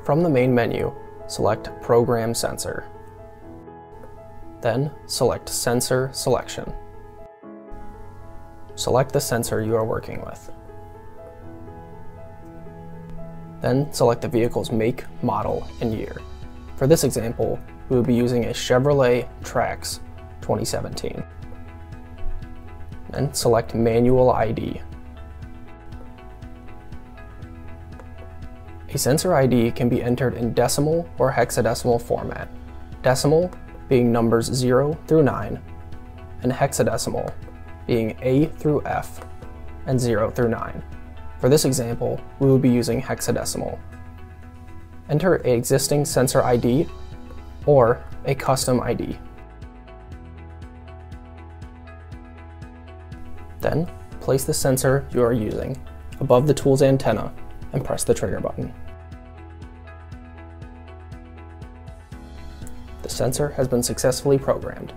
From the main menu, select Program Sensor. Then select Sensor Selection. Select the sensor you are working with. Then select the vehicle's make, model, and year. For this example, we will be using a Chevrolet Trax 2017. Then select Manual ID. A sensor ID can be entered in decimal or hexadecimal format, decimal being numbers 0 through 9, and hexadecimal being A through F and 0 through 9. For this example, we will be using hexadecimal. Enter an existing sensor ID or a custom ID. Then, place the sensor you are using above the tool's antenna and press the trigger button. The sensor has been successfully programmed.